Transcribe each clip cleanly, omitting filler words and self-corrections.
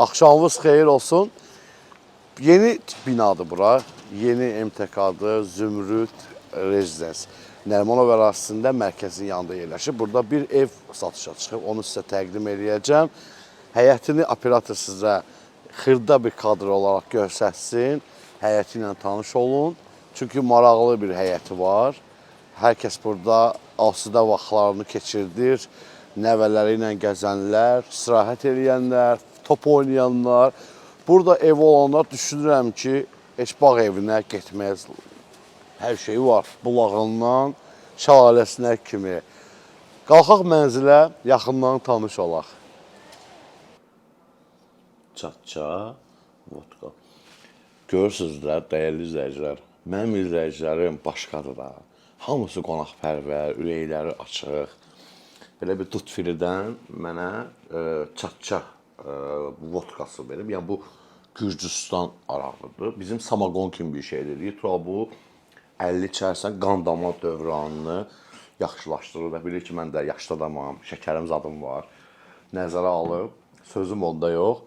Axşamınız xeyir olsun. Yeni binadır bura. Yeni MTK'dır, Zümrüt Rezidens. Nərimanov ərazisində mərkəzin yanında yerləşir. Burada bir ev satışa çıxıb, onu sizə təqdim edəcəm. Həyətini operator sizə xırda bir kadr olaraq göstərsin. Həyəti ilə tanış olun. Çünki maraqlı bir həyəti var. Hər kəs burada asudə vaxtlarını keçirdir. Nəvələri ilə gəzənlər, istirahət edənlər, top oynayanlar. Burada ev olanlar düşünürəm ki, heç bağ evinə getməz. Hər şey var. Bulağından şəlaləsinə kimi. Qalxaq mənzilə, yaxından tanış olaq. Çatça, vodka. Görürsünüzlər, dəyərli izləyicilər. Mənim izləyicilərim başqadır da. Hamısı qonaqpərvər, ürəkləri açıq. Belə bir Dutfiridən mənə çatça vodkası verib. Yəni bu Gürcüstan arağıdır. Bizim samagon kimi bir şeydir. Bu 50 içərsən qan damar dövranını yaxşılaşdırır və bilir ki, mən də yaşlı adamam, şəkərim zadım var. Nəzərə alıb, sözüm onda yox,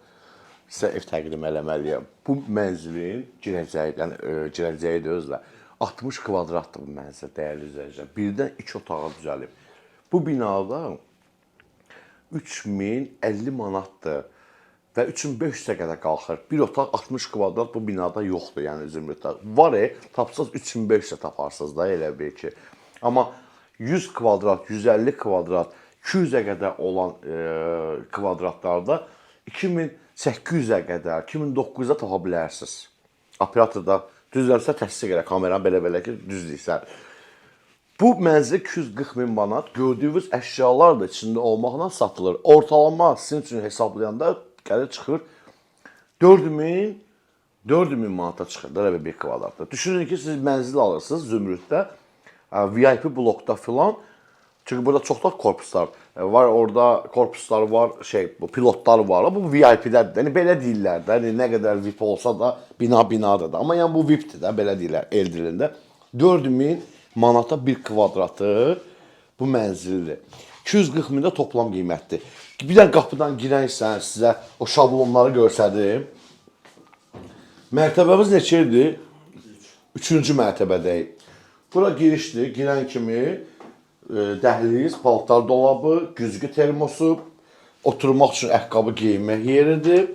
sizə ev təqdim eləməliyəm. Bu mənzilin girəcəyi, yəni girəcəyi də özlə 60 kvadratdır bu mənzil, dəyərli izləyicilər. Birdən 2 otağa düzəlib. Bu binada 3050 manatdır və 3500-ə qədər qalxır. Bir otaq 60 kvadrat bu binada yoxdur, yəni Zümrütdə. Var, tapsaz 3500-ə taparsınız da, elə bil ki. Amma 100 kvadrat, 150 kvadrat, 200-ə qədər olan kvadratlarda 2800-ə qədər, 2900-ə tapa bilərsiniz. Operator da düzlərsə təsdiq elə, kameranı belə-belə ki, düzlüksən. Bu mənzil 240 min manat, gördüyünüz əşyalar da içində olmaqla satılır. Ortalama sizin üçün hesablayanda gəlir çıxır 4000 manata çıxır da bir kvadratda. Düşünün ki, siz mənzil alırsınız Zümrütdə, VIP blokda filan. Çünki burada çoxlar korpuslar var, orada korpuslar var, bu pilotlar var. Bu VIP-lərdir. Yəni belə deyirlər də, nə qədər VIP olsa da binadır da. Amma yəni bu VIP-dir də, belə deyirlər el dilində. 4000 manata bir kvadratı bu mənzildir. 240 min də toplam qiymətdir. Bir də qapıdan girənsən, sizə o şablonları görsədim. Mərtəbəmiz neçədir? 3-cü mərtəbədəyik. Bura girişdir, girən kimi dəhliz, paltar dolabı, güzgü termosu, oturmaq üçün ayaqqabı geyinmək yeridir.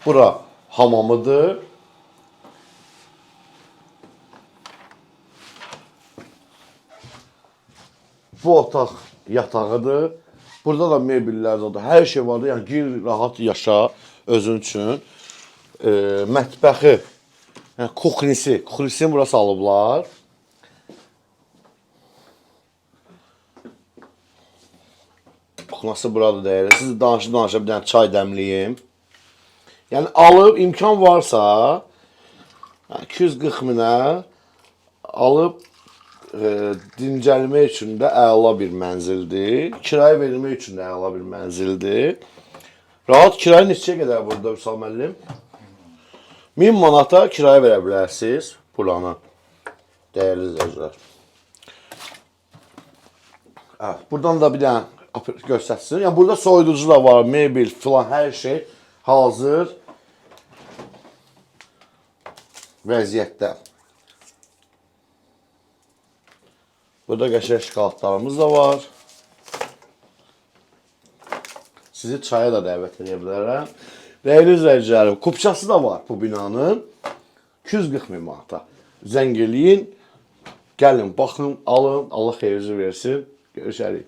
Bura hamamıdır. Bu otaq yatağıdır. Burada da mebellər zaten, hər şey vardır. Yəni gir, rahat yaşa özün üçün. Mətbəxi, yəni kuxnisini bura salıblar. Kuxnası burada deyil. Siz danışa bir dənə çay dəmliyim. Yəni alıb, imkan varsa 240 minə alıb dincəlmək üçün də əla bir mənzildir. Kirayə vermək üçün də əla bir mənzildir. Rahat kirayə neçəyə qədər burada Vüsal müəllim? 1000 manata kirayə verə bilərsiniz buranı. Dəyərli izləyicilər. Buradan da bir dənə göstərsin. Yəni burada soyuducu da var, mebel filan, hər şey hazır vəziyyətdə. Burada qəşəng şokoladlarımız da var. Sizi çaya da dəvət edə bilərəm. Dəyərli izləyicilərim, kupçası da var bu binanın. 240 min manata. Zəng eləyin, gəlin, baxın, alın, Allah xeyirinizi versin. Görüşərik.